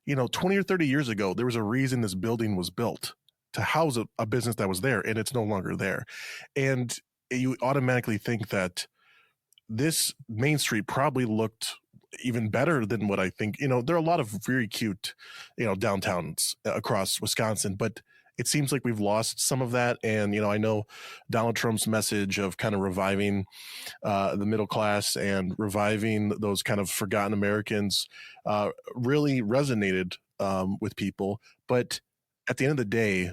20 or 30 years ago, there was a reason this building was built to house a business that was there, and it's no longer there. And you automatically think that this main street probably looked even better than what I think. There are a lot of very cute, downtowns across Wisconsin, but it seems like we've lost some of that. And, I know Donald Trump's message of kind of reviving the middle class and reviving those kind of forgotten Americans really resonated with people. But at the end of the day,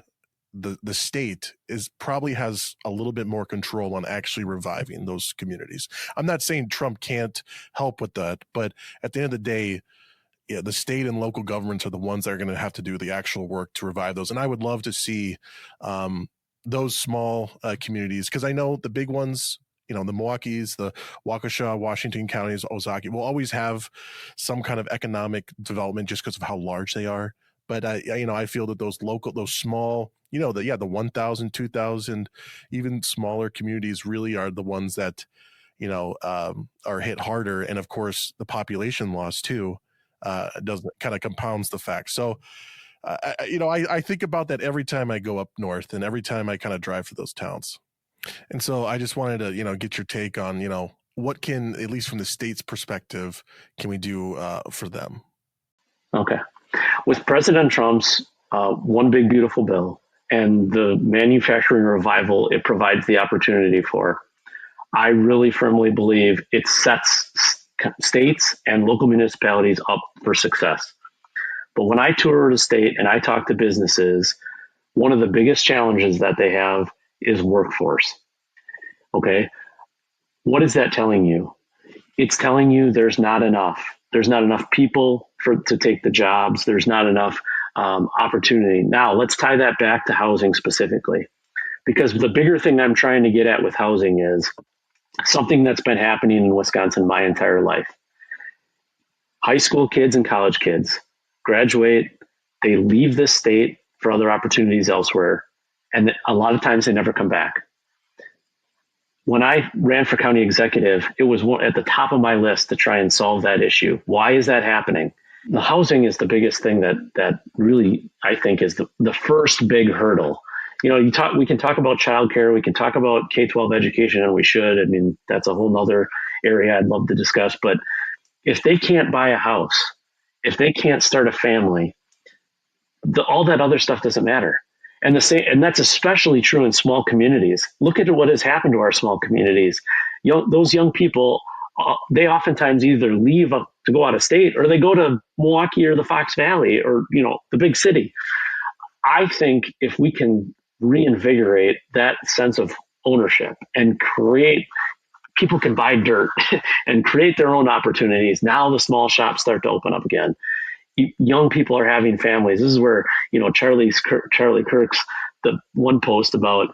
the state is probably has a little bit more control on actually reviving those communities. I'm not saying Trump can't help with that, but at the end of the day, yeah, the state and local governments are the ones that are going to have to do the actual work to revive those. And I would love to see those small communities, because I know the big ones, the Milwaukee's, the Waukesha, Washington counties, Ozaukee will always have some kind of economic development just because of how large they are. But I feel that those small, the 1,000, 2,000, even smaller communities really are the ones that, are hit harder. And of course, the population loss too doesn't kind of compounds the fact. So, I think about that every time I go up north and every time I kind of drive to those towns. And so I just wanted to, get your take on, what can, at least from the state's perspective, can we do for them? Okay. With President Trump's One Big Beautiful Bill and the manufacturing revival it provides the opportunity for, I really firmly believe it sets states and local municipalities up for success. But when I tour the state and I talk to businesses, one of the biggest challenges that they have is workforce. Okay. What is that telling you? It's telling you there's not enough. There's not enough people to take the jobs. There's not enough opportunity. Now, let's tie that back to housing specifically, because the bigger thing I'm trying to get at with housing is something that's been happening in Wisconsin my entire life. High school kids and college kids graduate, they leave this state for other opportunities elsewhere, and a lot of times they never come back. When I ran for county executive, it was at the top of my list to try and solve that issue. Why is that happening? The housing is the biggest thing that really, I think, is the first big hurdle. We can talk about childcare, we can talk about K-12 education, and we should. I mean, that's a whole nother area I'd love to discuss. But if they can't buy a house, if they can't start a family, all that other stuff doesn't matter. And that's especially true in small communities. Look at what has happened to our small communities. Those young people, they oftentimes either leave to go out of state, or they go to Milwaukee or the Fox Valley, or the big city. I think if we can reinvigorate that sense of ownership and people can buy dirt and create their own opportunities. Now the small shops start to open up again. Young people are having families. This is where, Charlie Kirk's, the one post about,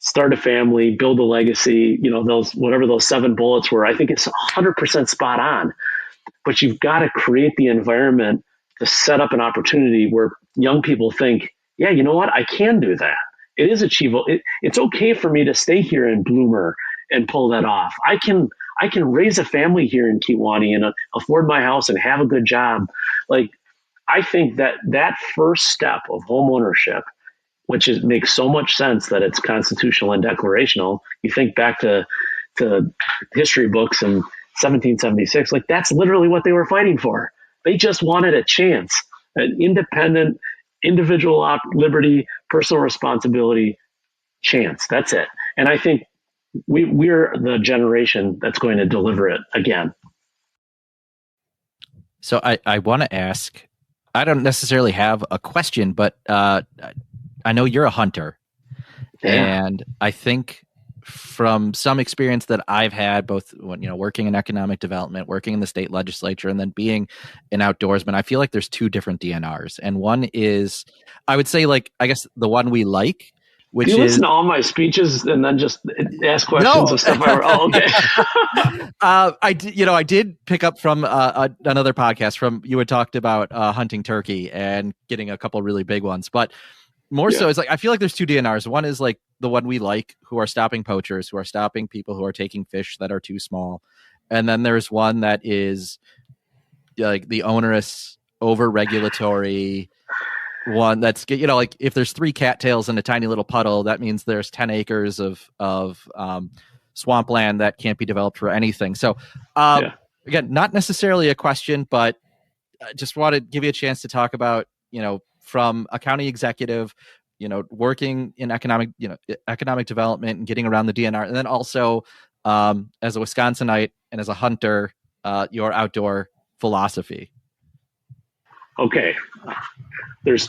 start a family, build a legacy, those 7 bullets were, I think it's 100% spot on. But you've got to create the environment to set up an opportunity where young people think, yeah, you know what? I can do that. It is achievable. It's okay for me to stay here in Bloomer and pull that off. I can raise a family here in Kewaunee and afford my house and have a good job. Like, I think that first step of home ownership, which makes so much sense that it's constitutional and declarational. You think back to history books in 1776, like that's literally what they were fighting for. They just wanted a chance, an independent, individual liberty, personal responsibility chance. That's it. And I think we're the generation that's going to deliver it again. So I want to ask, I don't necessarily have a question, but I know you're a hunter. Yeah. And I think from some experience that I've had, both when, working in economic development, working in the state legislature, and then being an outdoorsman, I feel like there's 2 different DNRs. And one is, I would say, I guess the one we like, which is... Do you listen to all my speeches and then just ask questions of stuff? Okay. I did pick up from another podcast you had talked about hunting turkey and getting a couple really big ones, but more so it's I feel like there's 2 DNRs. One is the one we like, who are stopping poachers, who are stopping people who are taking fish that are too small. And then there's one that is the onerous, over-regulatory one that's, if there's 3 cattails in a tiny little puddle, that means there's 10 acres of swampland that can't be developed for anything. So again, not necessarily a question, but I just want to give you a chance to talk about, from a county executive, working in economic development and getting around the DNR, and then also as a Wisconsinite and as a hunter, your outdoor philosophy. Okay. There's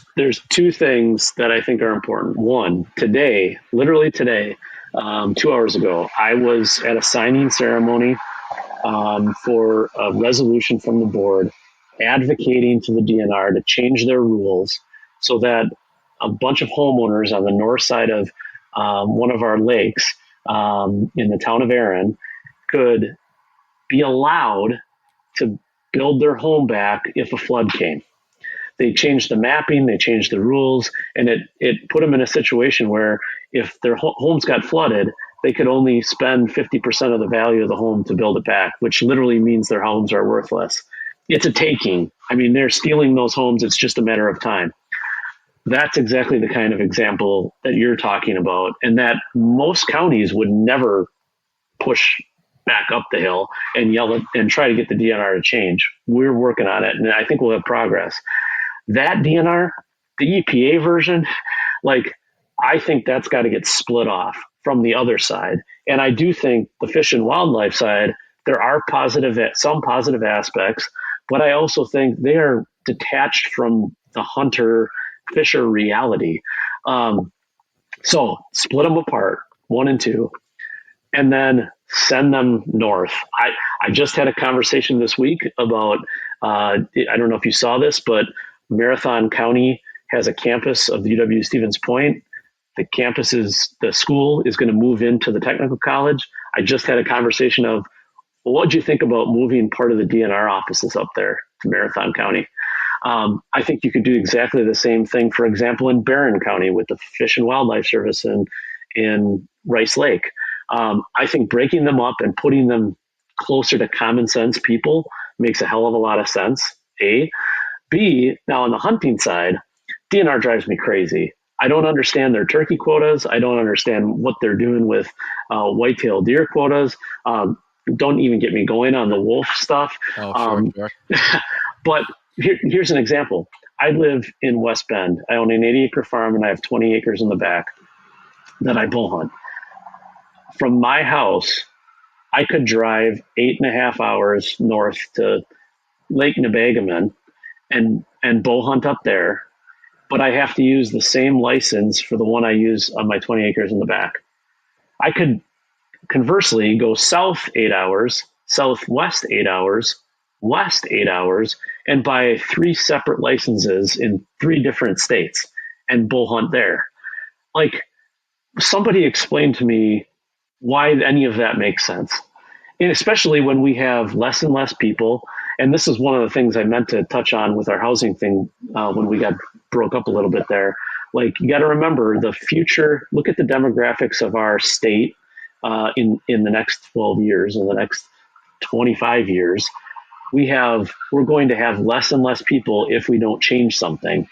two things that I think are important. One, today, literally today, 2 hours ago, I was at a signing ceremony for a resolution from the board advocating to the DNR to change their rules so that a bunch of homeowners on the north side of one of our lakes in the town of Erin could be allowed to build their home back if a flood came. They changed the mapping, they changed the rules, and it put them in a situation where if their homes got flooded, they could only spend 50% of the value of the home to build it back, which literally means their homes are worthless. It's a taking. I mean, they're stealing those homes. It's just a matter of time. That's exactly the kind of example that you're talking about, and that most counties would never push back up the hill and yell it and try to get the DNR to change. We're working on it, and I think we'll have progress. That DNR, the EPA version, like, I think that's got to get split off from the other side. And I do think the fish and wildlife side, there are some positive aspects, but I also think they are detached from the hunter fisher reality. So split them apart, 1 and 2, and then send them north. I just had a conversation this week about, I don't know if you saw this, but Marathon County has a campus of the UW Stevens Point. The school is going to move into the technical college. I just had a conversation of, well, what'd you think about moving part of the DNR offices up there to Marathon County? I think you could do exactly the same thing, for example, in Barron County with the Fish and Wildlife Service in Rice Lake. I think breaking them up and putting them closer to common sense people makes a hell of a lot of sense, A. B, now on the hunting side, DNR drives me crazy. I don't understand their turkey quotas. I don't understand what they're doing with whitetail deer quotas. Don't even get me going on the wolf stuff. Oh, sure. But here's an example. I live in West Bend. I own an 80-acre farm, and I have 20 acres in the back that I bull hunt. From my house, I could drive 8.5 hours north to Lake Nebagaman and bow hunt up there, but I have to use the same license for the one I use on my 20 acres in the back. I could conversely go south 8 hours, southwest 8 hours, west 8 hours, and buy 3 separate licenses in 3 different states and bull hunt there. Like, somebody explain to me why any of that makes sense. And especially when we have less and less people. And this is one of the things I meant to touch on with our housing thing when we got broke up a little bit there. Like, you got to remember the future. Look at the demographics of our state in the next 12 years, in the next 25 years. We're going to have less and less people if we don't change something.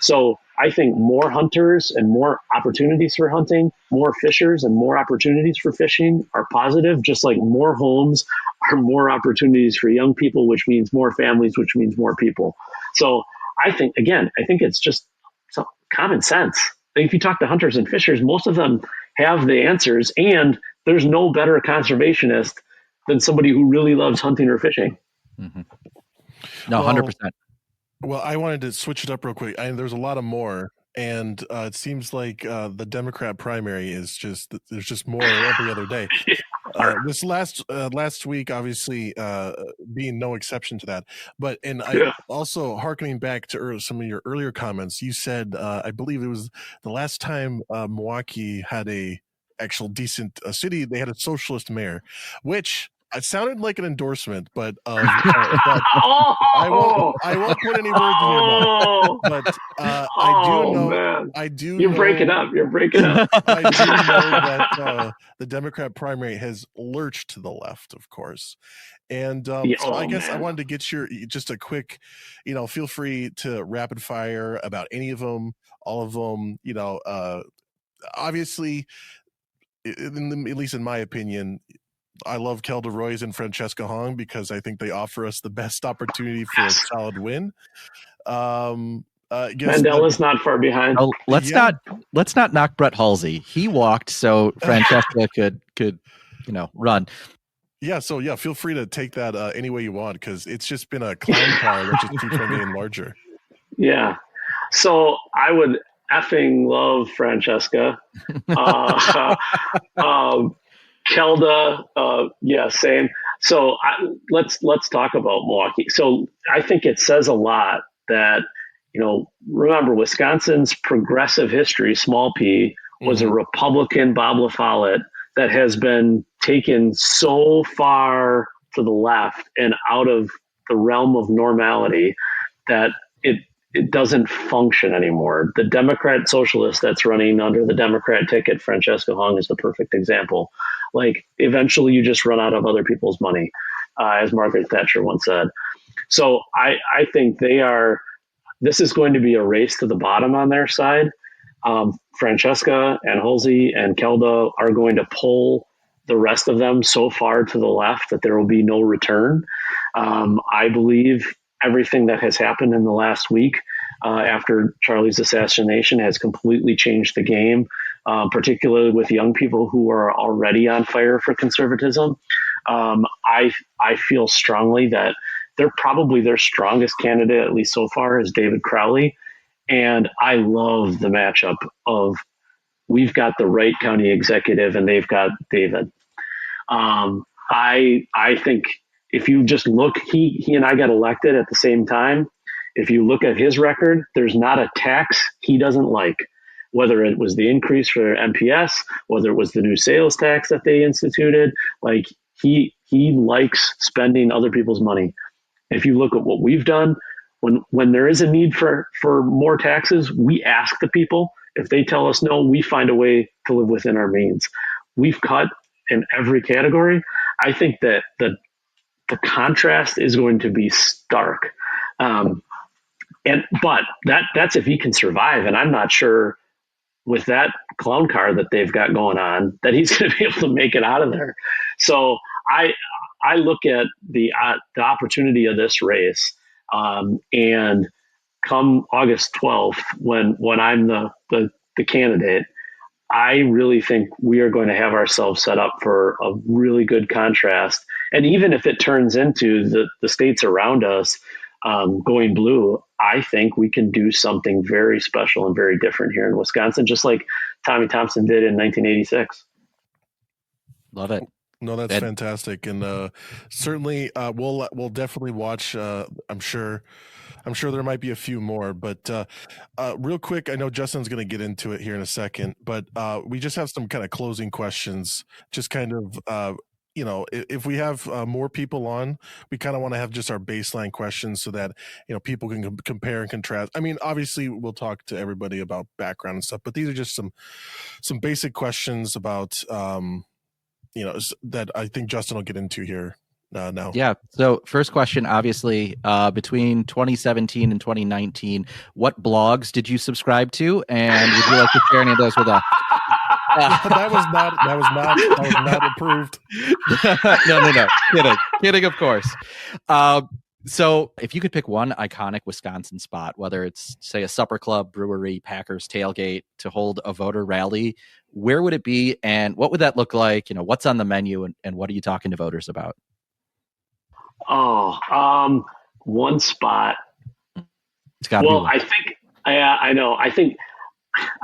So I think more hunters and more opportunities for hunting, more fishers and more opportunities for fishing are positive, just like more homes are more opportunities for young people, which means more families, which means more people. So I think it's just common sense. If you talk to hunters and fishers, most of them have the answers, and there's no better conservationist than somebody who really loves hunting or fishing. Mm-hmm. No, 100%. Well, I wanted to switch it up real quick. There's a lot of more, and it seems like the Democrat primary is there's just more every other day. This last week, obviously, being no exception to that. But I also hearkening back to some of your earlier comments, you said I believe it was the last time Milwaukee had a actual decent city, they had a socialist mayor, which. It sounded like an endorsement, but I won't put any words in your mouth. But I do know. You're breaking up. I do know that the Democrat primary has lurched to the left, of course. And so I guess I wanted to get just a quick, feel free to rapid fire about any of them, all of them. Obviously, at least in my opinion, I love Kelda Royce and Francesca Hong because I think they offer us the best opportunity for a solid win. Mandela's not far behind. Oh, let's not knock Brett Halsey. He walked so Francesca could run. Yeah, so feel free to take that any way you want because it's just been a clown car that just keeps on getting larger. Yeah. So I would effing love Francesca. Uh, um, Kelda, yeah, same. So let's talk about Milwaukee. So I think it says a lot that remember Wisconsin's progressive history, small p, was a Mm-hmm. Republican Bob La Follette that has been taken so far to the left and out of the realm of normality that it it doesn't function anymore. The Democrat socialist that's running under the Democrat ticket, Francesca Hung, is the perfect example. Like, eventually, you just run out of other people's money, as Margaret Thatcher once said. So I think they are. This is going to be a race to the bottom on their side. Francesca and Halsey and Kelda are going to pull the rest of them so far to the left that there will be no return. I believe everything that has happened in the last week after Charlie's assassination has completely changed the game, particularly with young people who are already on fire for conservatism. I feel strongly that they're probably their strongest candidate, at least so far, is David Crowley. And I love the matchup of we've got the Wright County executive and they've got David. I think if you just look, he and I got elected at the same time. If you look at his record, there's not a tax he doesn't like, whether it was the increase for MPS, whether it was the new sales tax that they instituted. Like, he likes spending other people's money. If you look at what we've done, when there is a need for more taxes, we ask the people. If they tell us no, we find a way to live within our means. We've cut in every category. I think that the contrast is going to be stark. But that's if he can survive, and I'm not sure with that clown car that they've got going on that he's going to be able to make it out of there. So I look at the opportunity of this race, and come August 12th, when I'm the candidate, I really think we are going to have ourselves set up for a really good contrast. And even if it turns into the states around us going blue, I think we can do something very special and very different here in Wisconsin, just like Tommy Thompson did in 1986. Love it. No, that's fantastic, and certainly we'll definitely watch. I'm sure there might be a few more, but real quick, I know Justin's going to get into it here in a second, but we just have some kind of closing questions. Just kind of, if we have more people on, we kind of want to have just our baseline questions so that people can compare and contrast. I mean, obviously, we'll talk to everybody about background and stuff, but these are just some basic questions about. That I think Justin will get into here now. Yeah. So first question, obviously, between 2017 and 2019, what blogs did you subscribe to? And would you like to share any of those with us? That was not approved. No. Kidding, of course. So if you could pick one iconic Wisconsin spot, whether it's, say, a supper club, brewery, Packers tailgate, to hold a voter rally, where would it be and what would that look like? What's on the menu and what are you talking to voters about? Oh, one spot. It's got to be one. I think, I know. I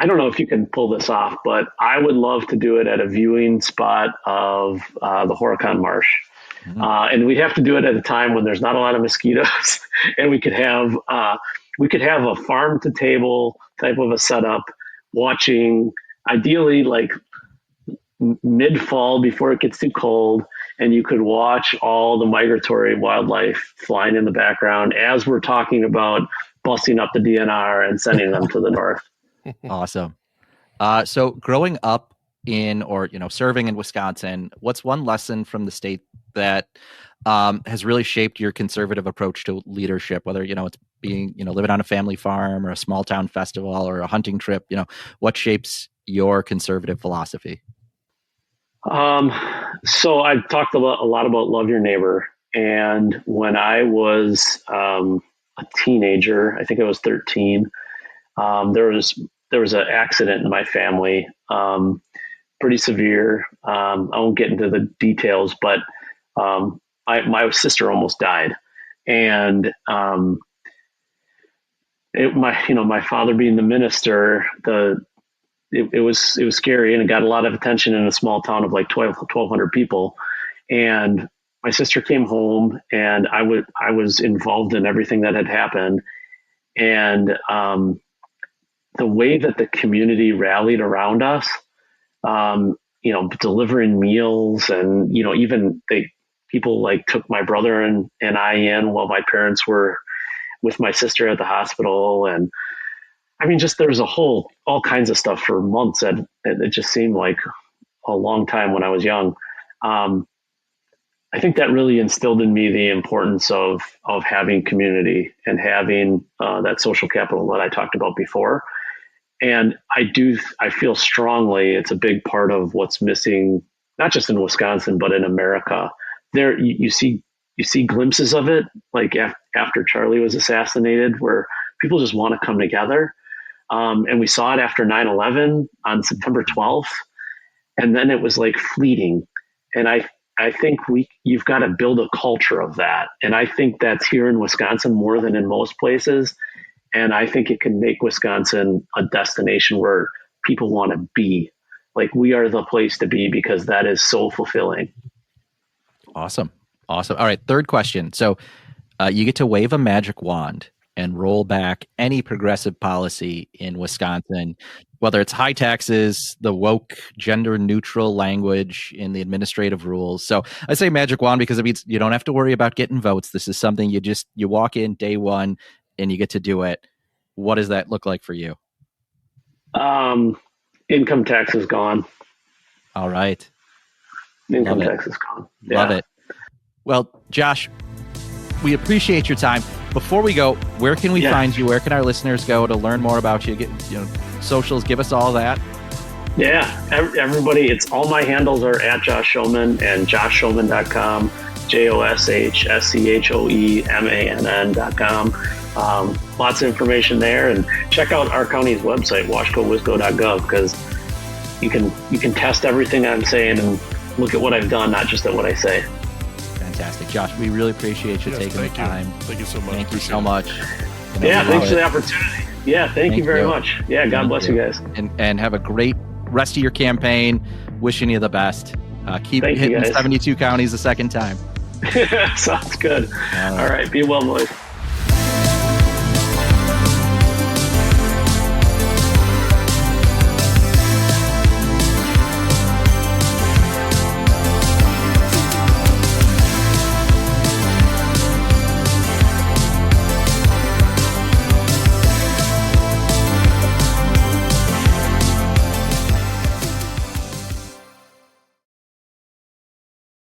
don't know if you can pull this off, but I would love to do it at a viewing spot of the Horicon Marsh. Mm-hmm. And we'd have to do it at a time when there's not a lot of mosquitoes, and we could have a farm to table type of a setup, watching ideally like mid fall before it gets too cold, and you could watch all the migratory wildlife flying in the background as we're talking about busting up the DNR and sending them to the north. Awesome. So growing up serving in Wisconsin, what's one lesson from the state that has really shaped your conservative approach to leadership, whether, it's being, living on a family farm or a small town festival or a hunting trip, what shapes your conservative philosophy? So I've talked a lot about love your neighbor. And when I was a teenager, I think I was 13, there was an accident in my family, pretty severe. I won't get into the details, but my sister almost died. And my father being the minister, it was scary, and it got a lot of attention in a small town of like 1,200 people. And my sister came home, and I was involved in everything that had happened. And the way that the community rallied around us, delivering meals, and even people like took my brother and I in while my parents were with my sister at the hospital. And I mean, just there was all kinds of stuff for months. And it just seemed like a long time when I was young. I think that really instilled in me the importance of having community and having that social capital that I talked about before. And I feel strongly it's a big part of what's missing, not just in Wisconsin, but in America. There, you see glimpses of it, like after Charlie was assassinated, where people just want to come together. And we saw it after 9/11 on September 12th. And then it was like fleeting. And I think you've got to build a culture of that. And I think that's here in Wisconsin more than in most places. And I think it can make Wisconsin a destination where people want to be. Like, we are the place to be, because that is so fulfilling. Awesome. All right. Third question. So you get to wave a magic wand and roll back any progressive policy in Wisconsin, whether it's high taxes, the woke gender neutral language in the administrative rules. So I say magic wand because it means you don't have to worry about getting votes. This is something you walk in day one and you get to do it. What does that look like for you? Income tax is gone. All right. Income tax is gone. Yeah. Love it. Well, Josh, we appreciate your time. Before we go, where can we find you? Where can our listeners go to learn more about you? Get socials, give us all that. Yeah, everybody, all my handles are at Josh Schoemann and joshschoemann.com, JoshSchoemann.com. Lots of information there, and check out our county's website, washcowisco.gov, because you can test everything I'm saying and look at what I've done, not just at what I say. Fantastic. Josh, we really appreciate you taking the time. Thank you so much. Thank you so much. Thanks for the opportunity. Yeah, thank you very much. Yeah, God bless you guys. And have a great rest of your campaign. Wishing you the best. Keep hitting 72 counties a second time. Sounds good. All right. Be well, boys.